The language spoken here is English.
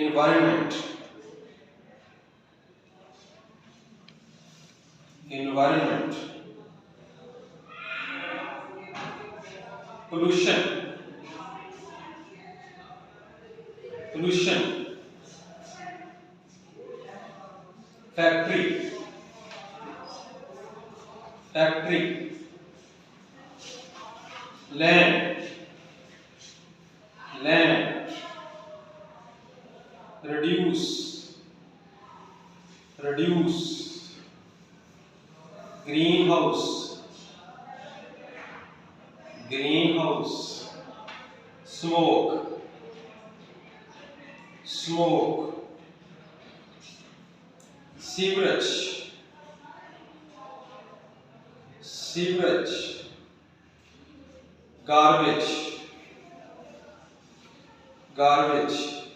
environment, environment, pollution, pollution, factory, factory, land, land, reduce, reduce, greenhouse, greenhouse, smoke, smoke, sewerage, sewerage, garbage, garbage,